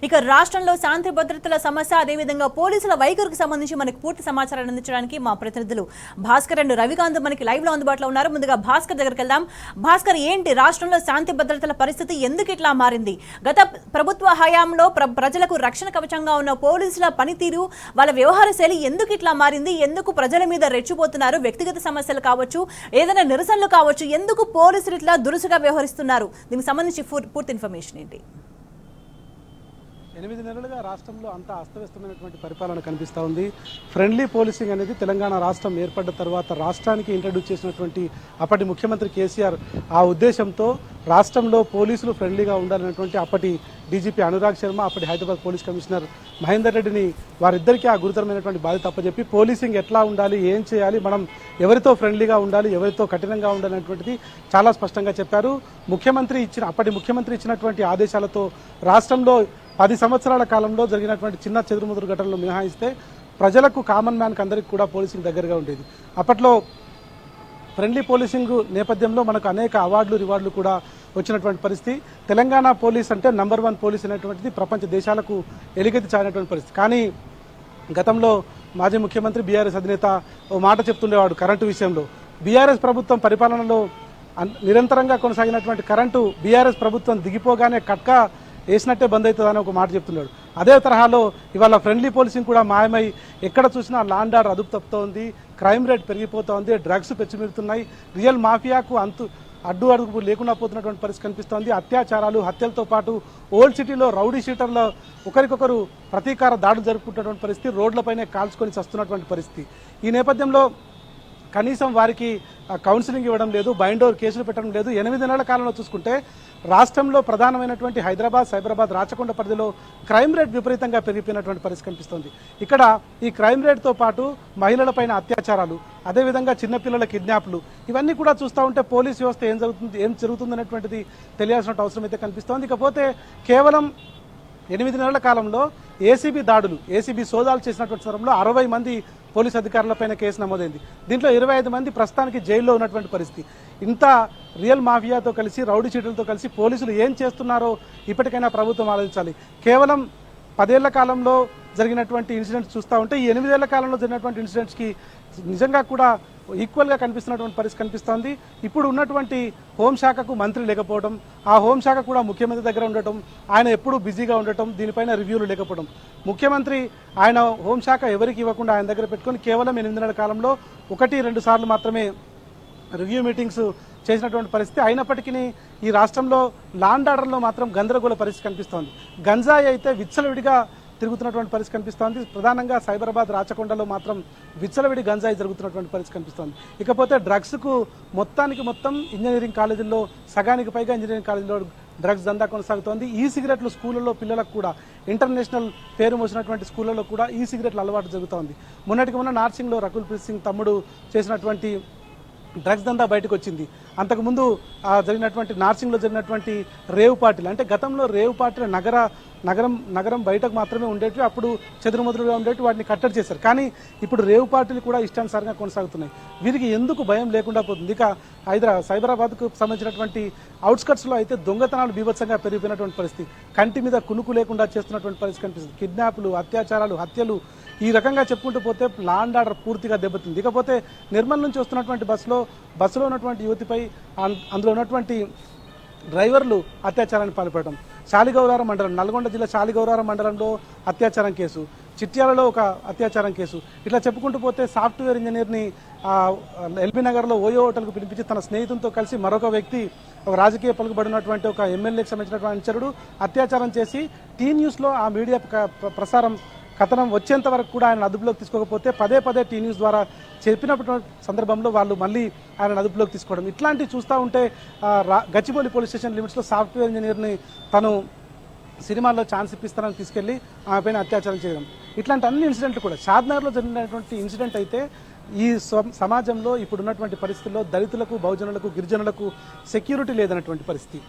ఇక రాష్ట్రంలో శాంతి భద్రతల సమస్య అదేవిధంగా పోలీసుల వైఖరికి సంబంధించి మనకు పూర్తి సమాచారాన్ని అందించడానికి మా ప్రతినిధులు భాస్కర్ అండ్ రవికాంత్ మనకి లైవ్ లో అందుబాటులో ఉన్నారు. ముందుగా భాస్కర్ దగ్గరికి వెళ్దాం. భాస్కర్, ఏంటి రాష్ట్రంలో శాంతి భద్రతల పరిస్థితి ఎందుకు ఇట్లా మారింది? గత ప్రభుత్వ హయాంలో ప్రజలకు రక్షణ కవచంగా ఉన్న పోలీసుల పనితీరు, వాళ్ళ వ్యవహార శైలి ఎందుకు ఇట్లా మారింది? ఎందుకు ప్రజల మీద రెచ్చిపోతున్నారు? వ్యక్తిగత సమస్యలు కావచ్చు, ఏదైనా నిరసనలు కావచ్చు, ఎందుకు పోలీసులు ఇట్లా దురుసుగా వ్యవహరిస్తున్నారు? దీనికి సంబంధించి పూర్తి ఇన్ఫర్మేషన్ ఏంటి? 8 నెలలుగా రాష్ట్రంలో అంతా అస్తవ్యస్తమైనటువంటి పరిపాలన కనిపిస్తూ ఉంది. ఫ్రెండ్లీ పోలీసింగ్ అనేది తెలంగాణ రాష్ట్రం ఏర్పడ్డ తర్వాత రాష్ట్రానికి ఇంట్రడ్యూస్ చేసినటువంటి అప్పటి ముఖ్యమంత్రి కేసీఆర్ ఆ ఉద్దేశంతో రాష్ట్రంలో పోలీసులు ఫ్రెండ్లీగా ఉండాలనేటువంటి అప్పటి డీజీపీ అనురాగ్ శర్మ, అప్పటి హైదరాబాద్ పోలీస్ కమిషనర్ మహేందర్ రెడ్డిని వారిద్దరికీ ఆ గురుతరమైనటువంటి బాధ్యత అప్పచెప్పి పోలీసింగ్ ఎట్లా ఉండాలి, ఏం చేయాలి, మనం ఎవరితో ఫ్రెండ్లీగా ఉండాలి, ఎవరితో కఠినంగా ఉండాలి అనేటువంటిది చాలా స్పష్టంగా చెప్పారు. అప్పటి ముఖ్యమంత్రి ఇచ్చినటువంటి ఆదేశాలతో రాష్ట్రంలో 10 సంవత్సరాల కాలంలో జరిగినటువంటి చిన్న చెదురుముదురు ఘటనలు మినహాయిస్తే ప్రజలకు, కామన్ మ్యాన్కి అందరికీ కూడా పోలీసింగ్ దగ్గరగా ఉండేది. అప్పట్లో ఫ్రెండ్లీ పోలీసింగ్ నేపథ్యంలో మనకు అనేక అవార్డులు, రివార్డులు కూడా వచ్చినటువంటి పరిస్థితి. తెలంగాణ పోలీస్ అంటే నంబర్ 1 పోలీస్ అనేటువంటిది ప్రపంచ దేశాలకు ఎలుగెత్తి చాటినటువంటి పరిస్థితి. కానీ గతంలో మాజీ ముఖ్యమంత్రి బీఆర్ఎస్ అధినేత ఓ మాట చెప్తుండేవాడు కరెంటు విషయంలో. బీఆర్ఎస్ ప్రభుత్వం పరిపాలనలో నిరంతరంగా కొనసాగినటువంటి కరెంటు బీఆర్ఎస్ ప్రభుత్వం దిగిపోగానే కట్కా వేసినట్టే బంద్ అవుతుందని ఒక మాట చెప్తున్నాడు. అదే తరహాలో ఇవాళ ఫ్రెండ్లీ పోలీసింగ్ కూడా మాయమై ఎక్కడ చూసినా లాండ్ ఆర్డర్ అదుపు తప్పుతోంది, క్రైమ్ రేట్ పెరిగిపోతోంది, డ్రగ్స్ పెచ్చిమిరుతున్నాయి, రియల్ మాఫియాకు అడ్డు అడుగు లేకుండా పోతున్నటువంటి పరిస్థితి కనిపిస్తోంది. అత్యాచారాలు, హత్యలతో పాటు ఓల్డ్ సిటీలో రౌడీ షీటర్ల ఒకరికొకరు ప్రతీకార దాడులు జరుపుకుంటున్నటువంటి పరిస్థితి, రోడ్లపైనే కాల్చుకొని చస్తున్నటువంటి పరిస్థితి. ఈ నేపథ్యంలో కనీసం వారికి కౌన్సిలింగ్ ఇవ్వడం లేదు, బైండోర్ కేసులు పెట్టడం లేదు. 8 నెలల కాలంలో చూసుకుంటే రాష్ట్రంలో ప్రధానమైనటువంటి హైదరాబాద్, సైబరాబాద్, రాచకొండ పరిధిలో క్రైమ్ రేట్ విపరీతంగా పెరిగిపోయినటువంటి పరిస్థితి కనిపిస్తోంది. ఇక్కడ ఈ క్రైమ్ రేట్తో పాటు మహిళలపైన అత్యాచారాలు, అదేవిధంగా చిన్నపిల్లల కిడ్నాప్లు, ఇవన్నీ కూడా చూస్తూ ఉంటే పోలీస్ వ్యవస్థ ఏం జరుగుతుంది అనేటువంటిది తెలియాల్సిన అవసరం అయితే కనిపిస్తోంది. ఇకపోతే కేవలం 8 నెలల కాలంలో ఏసీబీ సోదాలు చేసినటువంటి సమయంలో 60 మంది పోలీసు అధికారులపైన కేసు నమోదైంది. దీంట్లో 25 మంది ప్రస్తుతానికి జైల్లో ఉన్నటువంటి పరిస్థితి. ఇంత రియల్ మాఫియాతో కలిసి, రౌడీ షీటర్లతో కలిసి పోలీసులు ఏం చేస్తున్నారో ఇప్పటికైనా ప్రభుత్వం ఆలోచించాలి. కేవలం 10 ఏళ్ల కాలంలో జరిగినటువంటి ఇన్సిడెంట్స్ చూస్తూ ఉంటే ఈ 8 ఏళ్ల కాలంలో జరిగినటువంటి ఇన్సిడెంట్స్కి నిజంగా కూడా ఈక్వల్గా కనిపిస్తున్నటువంటి పరిస్థితి కనిపిస్తోంది. ఇప్పుడు ఉన్నటువంటి హోంశాఖకు మంత్రి లేకపోవడం, ఆ హోంశాఖ కూడా ముఖ్యమంత్రి దగ్గర ఉండటం, ఆయన ఎప్పుడూ బిజీగా ఉండటం, దీనిపైన రివ్యూలు లేకపోవడం, ముఖ్యమంత్రి ఆయన హోంశాఖ ఎవరికి ఇవ్వకుండా ఆయన దగ్గర పెట్టుకొని కేవలం 8 నెలల కాలంలో 1-2 సార్లు మాత్రమే రివ్యూ మీటింగ్స్ చేసినటువంటి పరిస్థితి. అయినప్పటికీ ఈ రాష్ట్రంలో లాండ్ ఆర్డర్లో మాత్రం గందరగోళ పరిస్థితి కనిపిస్తోంది. గంజాయి అయితే విచ్చలవిడిగా తిరుగుతున్నటువంటి పరిస్థితి కనిపిస్తోంది. ప్రధానంగా సైబరాబాద్, రాచకొండలో మాత్రం విచ్చలవిడి గంజాయి జరుగుతున్నటువంటి పరిస్థితి కనిపిస్తోంది. ఇకపోతే డ్రగ్స్కు మొత్తం ఇంజనీరింగ్ కాలేజీల్లో సగానికి పైగా ఇంజనీరింగ్ కాలేజీలో డ్రగ్స్ దందా కొనసాగుతోంది. ఈ సిగరెట్లు స్కూళ్ళలో పిల్లలకు కూడా, ఇంటర్నేషనల్ పేరు మోసినటువంటి స్కూళ్ళలో కూడా ఈ సిగరెట్లు అలవాటు జరుగుతోంది. మొన్న నార్సింగ్లో రకుల్ ప్రీత్ సింగ్ తమ్ముడు చేసినటువంటి డ్రగ్స్ దందా బయటకు వచ్చింది. అంతకుముందు జరిగినటువంటి నార్సింగ్లో జరిగినటువంటి రేవ్ పార్టీలు, అంటే గతంలో రేవ్ పార్టీలు నగరం బయటకు మాత్రమే ఉండేవి, అప్పుడు చెదురుమదురుగా ఉండేవి, వాటిని కట్టడి చేశారు. కానీ ఇప్పుడు రేవ్ పార్టీలు కూడా ఇష్టానుసారంగా కొనసాగుతున్నాయి. వీరికి ఎందుకు భయం లేకుండా పోతుంది? ఇక సైబరాబాద్కు సంబంధించినటువంటి అవుట్స్కట్స్లో అయితే దొంగతనాలు బీభత్సంగా పెరిగిపోయినటువంటి పరిస్థితి, కంటి మీద కునుకు లేకుండా చేస్తున్నటువంటి పరిస్థితి కనిపిస్తుంది. కిడ్నాప్లు, అత్యాచారాలు, హత్యలు, ఈ రకంగా చెప్పుకుంటూ పోతే లాండ్ ఆర్డర్ పూర్తిగా దెబ్బతింది. ఇకపోతే నిర్మల్ నుంచి వస్తున్నటువంటి బస్సులో ఉన్నటువంటి యువతిపై అందులో ఉన్నటువంటి డ్రైవర్లు అత్యాచారాన్ని పాల్పడటం, శాలిగౌరారం మండలం, నల్గొండ జిల్లా శాలిగౌరారం మండలంలో అత్యాచారం కేసు, చిట్యాలలో ఒక అత్యాచారం కేసు, ఇట్లా చెప్పుకుంటూ పోతే సాఫ్ట్వేర్ ఇంజనీర్ని ఎల్బీ నగర్లో ఓయో హోటల్కు పిలిపించి తన స్నేహితులతో కలిసి మరొక వ్యక్తి, ఒక రాజకీయ పలుకుబడినటువంటి ఒక ఎమ్మెల్యేకి సంబంధించినటువంటి అనుచరుడు అత్యాచారం చేసి టీ న్యూస్లో ఆ మీడియా ప్రసారం కథనం వచ్చేంత వరకు కూడా ఆయన అదుపులోకి తీసుకోకపోతే పదే టీ న్యూస్ ద్వారా చెప్పినప్పుడు సందర్భంలో వాళ్ళు మళ్ళీ ఆయన అదుపులోకి తీసుకోవడం, ఇట్లాంటివి చూస్తూ ఉంటే గచ్చిబౌలి పోలీస్ స్టేషన్ లిమిట్స్లో సాఫ్ట్వేర్ ఇంజనీర్ని తను సినిమాల్లో ఛాన్స్ ఇప్పిస్తానని తీసుకెళ్లి ఆమె పైన అత్యాచారం చేయడం, ఇట్లాంటి అన్ని ఇన్సిడెంట్లు కూడా షాద్నగర్లో జరిగినటువంటి ఇన్సిడెంట్ అయితే ఈ సమాజంలో ఇప్పుడున్నటువంటి పరిస్థితుల్లో దళితులకు, బహుజనులకు, గిరిజనులకు సెక్యూరిటీ లేదన్నటువంటి పరిస్థితి.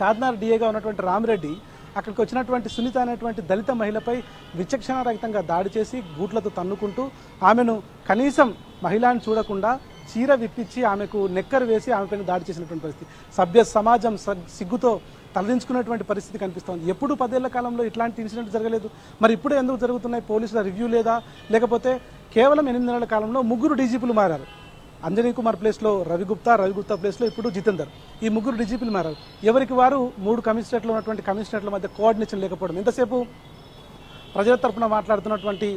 షాద్నగర్ డిఏగా ఉన్నటువంటి రామిరెడ్డి అక్కడికి వచ్చినటువంటి సునీత అనేటువంటి దళిత మహిళపై విచక్షణారహితంగా దాడి చేసి గూట్లతో తన్నుకుంటూ ఆమెను కనీసం మహిళను చూడకుండా చీర విప్పించి ఆమెకు నెక్కరు వేసి ఆమెపైన దాడి చేసినటువంటి పరిస్థితి. సభ్య సమాజం సిగ్గుతో తలదించుకునేటువంటి పరిస్థితి కనిపిస్తోంది. ఎప్పుడు 10 ఏళ్ల కాలంలో ఇట్లాంటి ఇన్సిడెంట్ జరగలేదు. మరి ఇప్పుడే ఎందుకు జరుగుతున్నాయి? పోలీసుల రివ్యూ లేదా, లేకపోతే కేవలం 8 నెలల కాలంలో 3 డీజీపీలు మారారు. అంజనీ కుమార్ ప్లేస్లో రవిగుప్తా ప్లేస్లో ఇప్పుడు జితేందర్. ఈ 3 డీజీపీలు మారారు. ఎవరికి వారు 3 కమిషనరేట్లో ఉన్నటువంటి కమిషనరేట్ల మధ్య కోఆర్డినేషన్ లేకపోవడం, ఎంతసేపు ప్రజల తరఫున మాట్లాడుతున్నటువంటి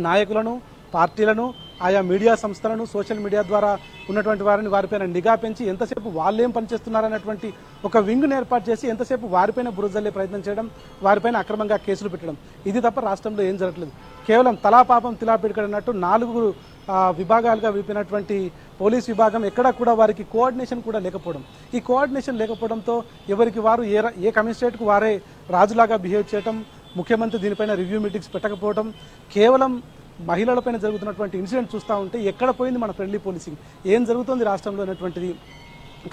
నాయకులను, పార్టీలను, ఆయా మీడియా సంస్థలను, సోషల్ మీడియా ద్వారా ఉన్నటువంటి వారిని వారిపైన నిఘా పెంచి ఎంతసేపు వాళ్ళేం పనిచేస్తున్నారనేటువంటి ఒక వింగ్ను ఏర్పాటు చేసి ఎంతసేపు వారిపైన బురజల్లే ప్రయత్నం చేయడం, వారిపైన అక్రమంగా కేసులు పెట్టడం, ఇది తప్ప రాష్ట్రంలో ఏం జరగట్లేదు. కేవలం తలాపాపం తిలాపిడికడన్నట్టు 4 విభాగాలుగా విడిపినటువంటి పోలీస్ విభాగం ఎక్కడా కూడా వారికి కోఆర్డినేషన్ కూడా లేకపోవడం. ఈ కోఆర్డినేషన్ లేకపోవడంతో ఎవరికి వారు ఏ కమిషనరేట్కు వారే రాజులాగా బిహేవ్ చేయడం, ముఖ్యమంత్రి దీనిపైన రివ్యూ మీటింగ్స్ పెట్టకపోవడం, కేవలం మహిళలపైన జరుగుతున్నటువంటి ఇన్సిడెంట్ చూస్తూ ఉంటే ఎక్కడ పోయింది మన ఫ్రెండ్లీ పోలీసింగ్, ఏం జరుగుతుంది రాష్ట్రంలో అనేటువంటిది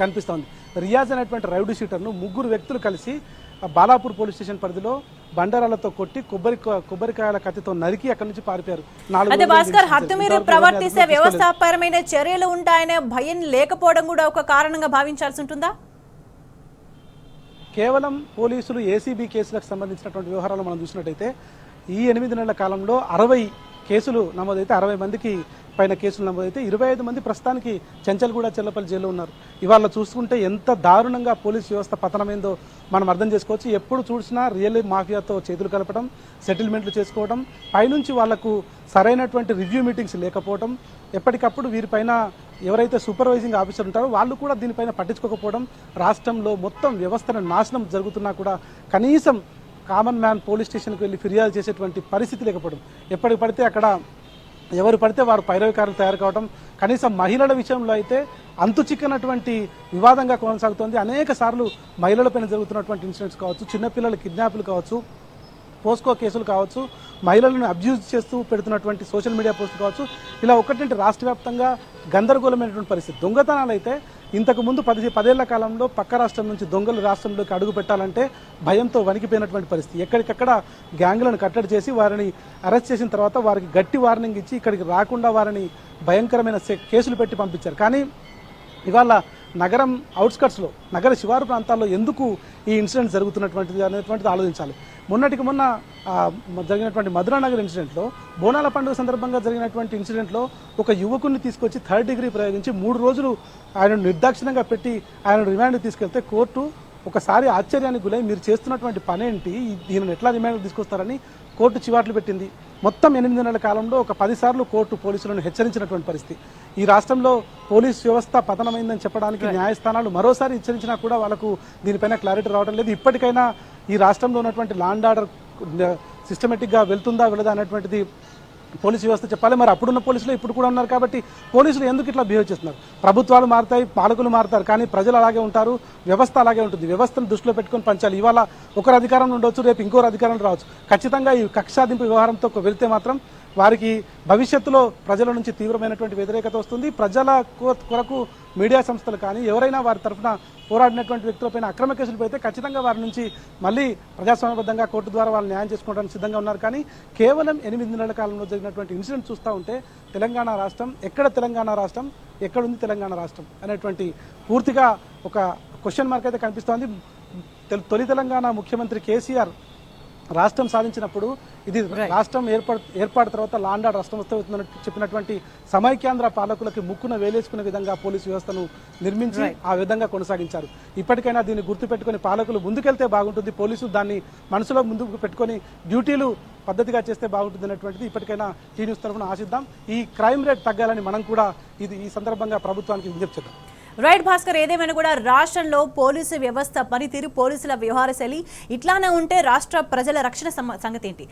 కనిపిస్తోంది. రియాజ్ అనేటువంటి రౌడీ షీటర్ను 3 వ్యక్తులు కలిసి బాలాపూర్ పోలీస్ స్టేషన్ పరిధిలో బండారాలతో కొట్టి కొబ్బరికాయల కత్తితో నరికి అక్కడి నుంచి పారిపోయారు. అదే భాస్కర్, హద్దుమీరి ప్రవర్తిస్తే వ్యవస్థాపరమైన చర్యలు ఉంటాయనే భయం లేకపోవడం కూడా ఒక కారణంగా భావించాల్సి ఉంటుందా? కేవలం పోలీసులు ఏసీబీ కేసులకు సంబంధించినటువంటి వ్యవహారాలు మనం చూసినట్టయితే ఈ 8 నెలల కాలంలో 60 కేసులు నమోదైతే, 60 మందికి పైన కేసులు నమోదైతే 25 మంది ప్రస్తుతానికి చెంచల్గూడ చెల్లపల్లి జైల్లో ఉన్నారు. ఇవాళ చూసుకుంటే ఎంత దారుణంగా పోలీస్ వ్యవస్థ పతనమైందో మనం అర్థం చేసుకోవచ్చు. ఎప్పుడు చూసినా రియల్ మాఫియాతో చేతులు కలపడం, సెటిల్మెంట్లు చేసుకోవడం, పైనుంచి వాళ్లకు సరైనటువంటి రివ్యూ మీటింగ్స్ లేకపోవడం, ఎప్పటికప్పుడు వీరిపైన ఎవరైతే సూపర్వైజింగ్ ఆఫీసర్ ఉంటారో వాళ్ళు కూడా దీనిపైన పట్టించుకోకపోవడం, రాష్ట్రంలో మొత్తం వ్యవస్థను నాశనం జరుగుతున్నా కూడా కనీసం కామన్ మ్యాన్ పోలీస్ స్టేషన్కి వెళ్ళి ఫిర్యాదు చేసేటువంటి పరిస్థితి లేకపోవడం, ఎప్పటికి పడితే అక్కడ ఎవరు పడితే వారు పైరవికారులు తయారు కావడం, కనీసం మహిళల విషయంలో అయితే అంతు చిక్కనటువంటి వివాదంగా కొనసాగుతోంది. అనేక సార్లు మహిళలపైన జరుగుతున్నటువంటి ఇన్సిడెంట్స్ కావచ్చు, చిన్నపిల్లల కిడ్నాప్లు కావచ్చు, పోస్కో కేసులు కావచ్చు, మహిళలను అబ్యూజ్ చేస్తూ పెడుతున్నటువంటి సోషల్ మీడియా పోస్టులు కావచ్చు, ఇలా ఒకటంటే రాష్ట్ర వ్యాప్తంగా గందరగోళమైనటువంటి పరిస్థితి. దొంగతనాలు అయితే ఇంతకుముందు 10 ఏళ్ల కాలంలో పక్క రాష్ట్రం నుంచి దొంగలు రాష్ట్రంలోకి అడుగు పెట్టాలంటే భయంతో వణికిపోయినటువంటి పరిస్థితి. ఎక్కడికక్కడ గ్యాంగులను కట్టడి చేసి వారిని అరెస్ట్ చేసిన తర్వాత వారికి గట్టి వార్నింగ్ ఇచ్చి ఇక్కడికి రాకుండా వారిని భయంకరమైన కేసులు పెట్టి పంపించారు. కానీ ఇవాళ నగరం అవుట్స్కట్స్లో, నగర శివారు ప్రాంతాల్లో ఎందుకు ఈ ఇన్సిడెంట్ జరుగుతున్నటువంటిది అనేటువంటిది ఆలోచించాలి. మొన్నటికి మొన్న జరిగినటువంటి మధురానగర్ ఇన్సిడెంట్లో, బోనాల పండుగ సందర్భంగా జరిగినటువంటి ఇన్సిడెంట్లో ఒక యువకుడిని తీసుకొచ్చి 3rd డిగ్రీ ప్రయోగించి 3 రోజులు ఆయనను నిర్దాక్షిణ్యంగా పెట్టి ఆయన రిమాండ్కి తీసుకెళ్తే కోర్టు ఒకసారి ఆశ్చర్యానికి గురై మీరు చేస్తున్నటువంటి పనేంటి, దీనిని ఎట్లా రిమాండ్కి తీసుకొస్తారని కోర్టు చివాట్లు పెట్టింది. మొత్తం 8 నెలల కాలంలో ఒక 10 సార్లు కోర్టు పోలీసులను హెచ్చరించినటువంటి పరిస్థితి. ఈ రాష్ట్రంలో పోలీస్ వ్యవస్థ పతనమైందని చెప్పడానికి న్యాయస్థానాలు మరోసారి హెచ్చరించినా కూడా వాళ్ళకు దీనిపైన క్లారిటీ రావడం లేదు. ఇప్పటికైనా ఈ రాష్ట్రంలో ఉన్నటువంటి లా అండ్ ఆర్డర్ సిస్టమేటిక్గా వెళ్తుందా వెళ్ళదా అనేటువంటిది పోలీస్ వ్యవస్థ చెప్పాలి. మరి అప్పుడున్న పోలీసులు ఇప్పుడు కూడా ఉన్నారు కాబట్టి పోలీసులు ఎందుకు ఇట్లా బిహేవ్ చేస్తున్నారు? ప్రభుత్వాలు మారుతాయి, పాలకులు మారుతారు, కానీ ప్రజలు అలాగే ఉంటారు, వ్యవస్థ అలాగే ఉంటుంది. వ్యవస్థను దృష్టిలో పెట్టుకొని పంచాలి. ఇవాళ ఒకరు అధికారంలో ఉండొచ్చు, రేపు ఇంకోరు అధికారంలో రావచ్చు. ఖచ్చితంగా ఈ కక్షాదింపు వ్యవహారంతో వెళ్తే మాత్రం వారికి భవిష్యత్తులో ప్రజల నుంచి తీవ్రమైనటువంటి వ్యతిరేకత వస్తుంది. ప్రజల కొరకు మీడియా సంస్థలు కానీ ఎవరైనా వారి తరఫున పోరాడినటువంటి వ్యక్తులపైన అక్రమ కేసులు పెడితే ఖచ్చితంగా వారి నుంచి మళ్ళీ ప్రజాస్వామ్యబద్ధంగా కోర్టు ద్వారా వాళ్ళు న్యాయం చేసుకోవడానికి సిద్ధంగా ఉన్నారు. కానీ కేవలం 8 నెలల కాలంలో జరిగినటువంటి ఇన్సిడెంట్ చూస్తూ ఉంటే తెలంగాణ రాష్ట్రం ఎక్కడుంది తెలంగాణ రాష్ట్రం అనేటువంటి పూర్తిగా ఒక క్వశ్చన్ మార్క్ అయితే కనిపిస్తోంది. తొలి తెలంగాణ ముఖ్యమంత్రి కేసీఆర్ రాష్ట్రం సాధించినప్పుడు ఇది రాష్ట్రం ఏర్పాటు తర్వాత లా అండ్ ఆర్డర్ రాష్ట్రం వస్తుందని చెప్పినటువంటి సమైక్యాంధ్ర పాలకులకి ముక్కున వేలేసుకునే విధంగా పోలీసు వ్యవస్థను నిర్మించి ఆ విధంగా కొనసాగించారు. ఇప్పటికైనా దీన్ని గుర్తుపెట్టుకుని పాలకులు ముందుకెళ్తే బాగుంటుంది, పోలీసులు దాన్ని మనసులో ముందుకు పెట్టుకొని డ్యూటీలు పద్ధతిగా చేస్తే బాగుంటుంది అనేటువంటిది ఇప్పటికైనా టీ న్యూస్ తరఫున ఆశిద్దాం. ఈ క్రైమ్ రేట్ తగ్గాలని మనం కూడా ఈ సందర్భంగా ప్రభుత్వానికి విజ్ఞప్తి చేద్దాం. రైట్ భాస్కర్, ఏదేమైనా కూడా రాష్ట్రంలో పోలీసు వ్యవస్థ పనితీరు, పోలీసుల వ్యవహార శైలి ఇట్లానే ఉంటే రాష్ట్ర ప్రజల రక్షణ సంగతి ఏంటి?